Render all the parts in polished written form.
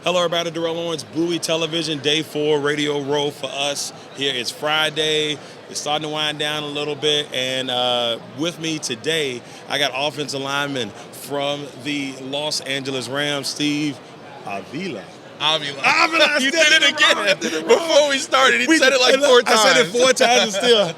Hello, everybody. Darrell Owens, Bowie Television, Day 4, Radio Row for us. Here it's Friday. It's starting to wind down a little bit. And with me today, I got offensive lineman from the Los Angeles Rams, Steve Avila. Avila. Avila, You did it again. Before we started, he said it like 4 times. I said it 4 times and still.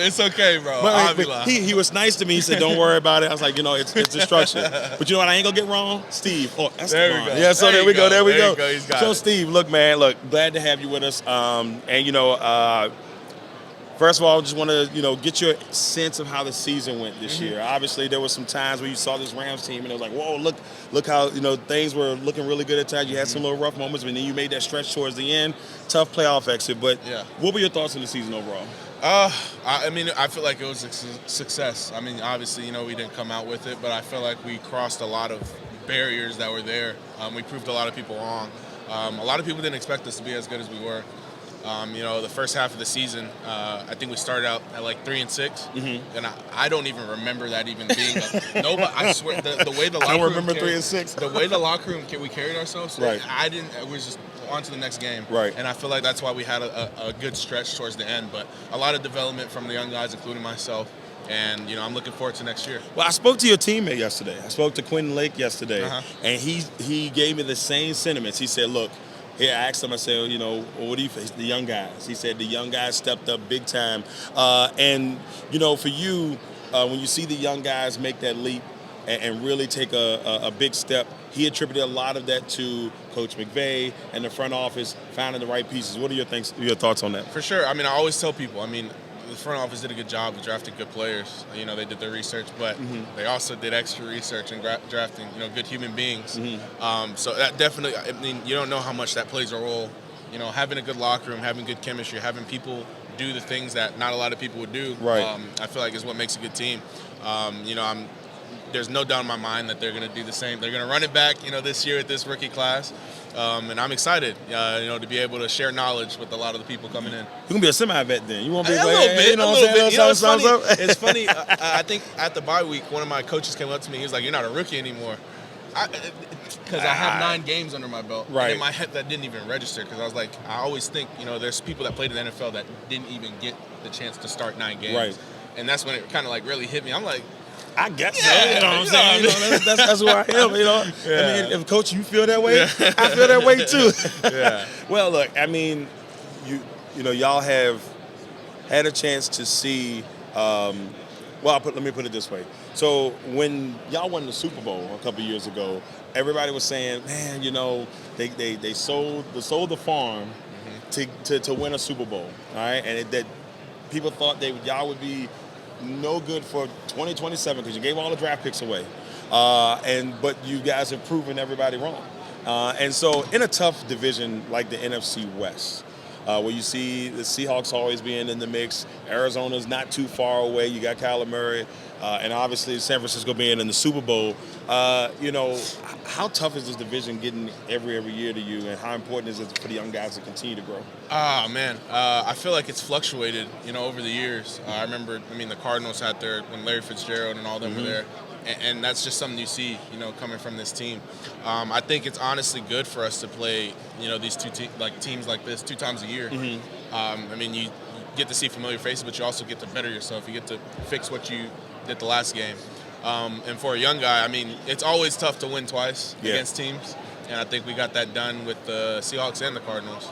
It's okay, bro. But Avila. he was nice to me. He said, don't worry about it. I was like, it's destruction. But you know what? I ain't going to get wrong? Steve. Oh, that's There the we go. Yeah, so there we go. There we go. He's got So, it. Steve, look, man, glad to have you with us. First of all, I just want to, get your sense of how the season went this year. Obviously, there were some times where you saw this Rams team, and it was like, whoa, look how, things were looking really good at times. You had some little rough moments, but then you made that stretch towards the end. Tough playoff exit. But what were your thoughts on the season overall? I feel like it was a success. I mean, obviously, we didn't come out with it, but I feel like we crossed a lot of barriers that were there. We proved a lot of people wrong. A lot of people didn't expect us to be as good as we were. The first half of the season, I think we started out at like 3-6, and I don't even remember that even being no. But I swear the way the locker I don't room remember carried, 3-6. The way the locker room we carried ourselves, right? I didn't. It was just on to the next game, right? And I feel like that's why we had a good stretch towards the end. But a lot of development from the young guys, including myself. And, I'm looking forward to next year. Well, I spoke to your teammate yesterday. I spoke to Quentin Lake yesterday, and he gave me the same sentiments. He said, look. Yeah, I asked him, I said, what do you face? The young guys. He said the young guys stepped up big time. And for you, when you see the young guys make that leap and really take a big step, he attributed a lot of that to Coach McVay and the front office finding the right pieces. What are your thoughts on that? For sure. I always tell people, the front office did a good job of drafting good players. They did their research, but they also did extra research in drafting, good human beings. So that definitely, you don't know how much that plays a role. Having a good locker room, having good chemistry, having people do the things that not a lot of people would do. Right. I feel like is what makes a good team. There's no doubt in my mind that they're going to do the same. They're going to run it back, this year with this rookie class. And I'm excited, to be able to share knowledge with a lot of the people coming in. You're going to be a semi-vet then. You won't be a little bit. It's funny. It's funny. I think at the bye week, one of my coaches came up to me. He was like, "You're not a rookie anymore." Because I have 9 games under my belt. Right. And in my head, that didn't even register because I was like, I always think, there's people that played in the NFL that didn't even get the chance to start 9 games. Right. And that's when it kind of really hit me. I'm like, I guess so. You know what I'm saying? That's who I am. Yeah. If Coach, you feel that way, I feel that way too. Yeah. Well, look, y'all have had a chance to see. Let me put it this way. So when y'all won the Super Bowl a couple years ago, everybody was saying, man, they sold the farm to win a Super Bowl, all right, and that people thought y'all would be no good for 2027 because you gave all the draft picks away, but you guys have proven everybody wrong. And so in a tough division like the NFC West, where you see the Seahawks always being in the mix, Arizona's not too far away. You got Kyler Murray, and obviously San Francisco being in the Super Bowl. How tough is this division getting every year to you, and how important is it for the young guys to continue to grow? Man, I feel like it's fluctuated, over the years. I remember, the Cardinals had when Larry Fitzgerald and all them were there. And that's just something you see, coming from this team. I think it's honestly good for us to play, these teams like this 2 times a year. You get to see familiar faces, but you also get to better yourself. You get to fix what you did the last game. And for a young guy, it's always tough to win twice against teams. And I think we got that done with the Seahawks and the Cardinals.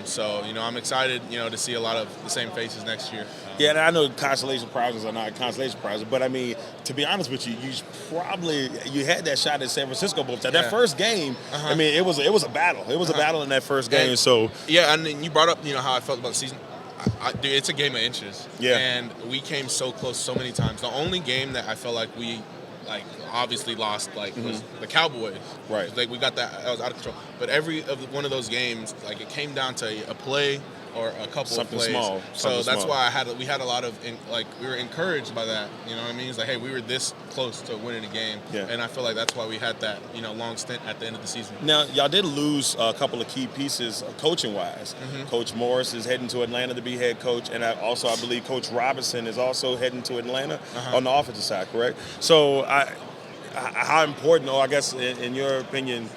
So, I'm excited, to see a lot of the same faces next year. Yeah, and I know consolation prizes are not consolation prizes, but to be honest with you, you had that shot at San Francisco both times. That first game, it was a battle. It was a battle in that first game. And then you brought up, how I felt about the season. Dude, it's a game of inches. Yeah. And we came so close so many times. The only game that I felt like we obviously lost was the Cowboys. Right. We got that was out of control. But every one of those games, it came down to a play or a couple something of plays. Small. So that's why we had a lot of we were encouraged by that. You know what I mean? It's hey, we were this close to winning a game. Yeah. And I feel like that's why we had that long stint at the end of the season. Now y'all did lose a couple of key pieces coaching wise. Coach Morris is heading to Atlanta to be head coach, and I believe Coach Robinson is also heading to Atlanta on the offensive side. Correct? So how important, or I guess in your opinion,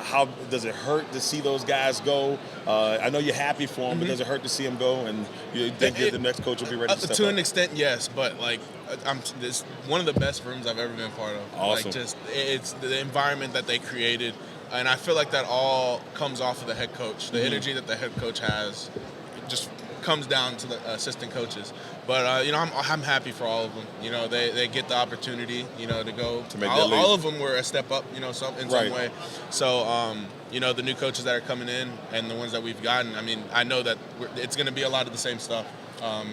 how does it hurt to see those guys go? I know you're happy for them, but does it hurt to see them go? And you think that the next coach will be ready to step to up? an extent, yes, but like this one of the best rooms I've ever been part of. Awesome. Like just it's the environment that they created, and I feel like that all comes off of the head coach. The energy that the head coach has just comes down to the assistant coaches. But I'm happy for all of them. You know, they get the opportunity, to go. To make that leap. All of them were a step up, in some Right. way. So the new coaches that are coming in and the ones that we've gotten, I mean, I know that it's going to be a lot of the same stuff.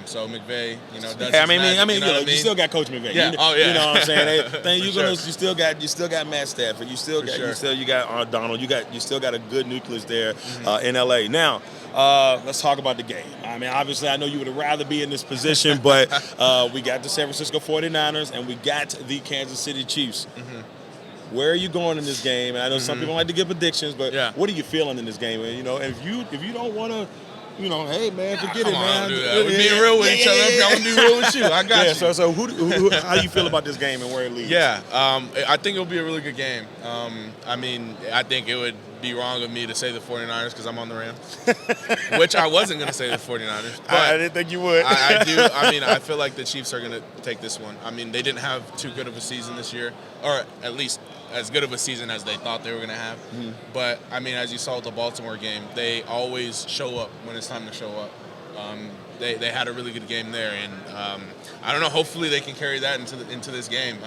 So McVay, does his magic, you still got Coach McVay. Yeah. You, Oh, yeah. You know what I'm saying? Sure. You still got Matt Stafford. You still got Donald. You still got a good nucleus there in LA. Now, let's talk about the game. I mean, obviously, I know you would rather be in this position, but we got the San Francisco 49ers and we got the Kansas City Chiefs. Where are you going in this game? And I know some people like to give predictions, but what are you feeling in this game? And, if you don't want to. Hey man, forget it, man. We're being real with each other. I'm gonna be real with you. I got you. So how do you feel about this game and where it leads? Yeah, I think it'll be a really good game. I think it would be wrong of me to say the 49ers because I'm on the Rams, which I wasn't gonna say the 49ers. But I didn't think you would. I do. I feel like the Chiefs are gonna take this one. I mean, they didn't have too good of a season this year, or at least as good of a season as they thought they were going to have. But, as you saw with the Baltimore game, they always show up when it's time to show up. They had a really good game there, and I don't know, hopefully they can carry that into this game.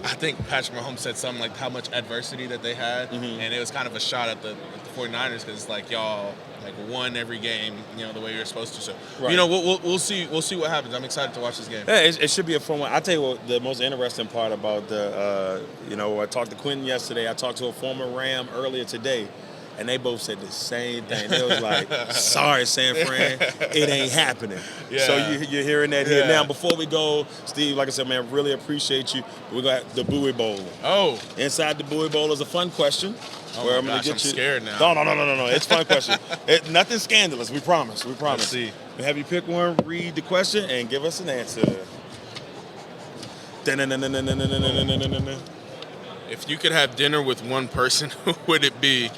I think Patrick Mahomes said something like how much adversity that they had, and it was kind of a shot at the 49ers because it's like y'all won every game, the way you're supposed to. So, right. We'll see what happens. I'm excited to watch this game. Yeah, it should be a fun one. I tell you what, the most interesting part about I talked to Quentin yesterday. I talked to a former Ram earlier today, and they both said the same thing. They was like, "Sorry, San Fran, it ain't happening." Yeah. So you're hearing that here now. Before we go, Steve, like I said, man, really appreciate you. We got the Bowie Bowl. Oh, inside the Bowie Bowl is a fun question. Oh my gosh, I'm scared now. No. It's a fun question. Nothing scandalous. We promise. Let's see. We have you pick one, read the question, and give us an answer. If you could have dinner with one person, who would it be?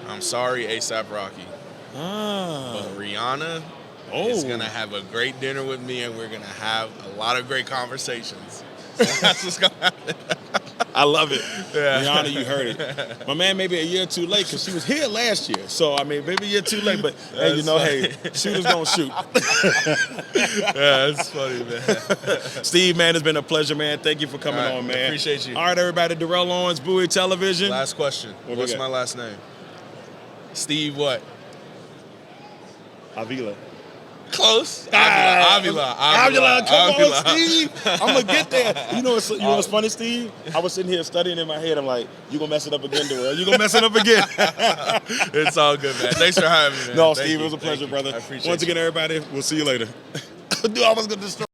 I'm sorry, A$AP Rocky. But Rihanna is going to have a great dinner with me, and we're going to have a lot of great conversations. So that's what's going to happen. I love it. Yeah. Rihanna, you heard it. My man may be a year too late because she was here last year. So, maybe a year too late. But, shooters going to shoot. Yeah, that's funny, man. Steve, man, it's been a pleasure, man. Thank you for coming on, man. Appreciate you. All right, everybody. Darrell Owens, Bowie Television. Last question. What's my last name? Steve what? Avila. Close. Avila. Come on, Steve. I'm going to get there. You know what's funny, Steve? I was sitting here studying in my head. I'm like, you going to mess it up again, Darrell. You going to mess it up again. It's all good, man. Thanks for having me, man. No, Steve, it was a pleasure, brother. I appreciate Once again, everybody, we'll see you later. Dude, I was going to destroy.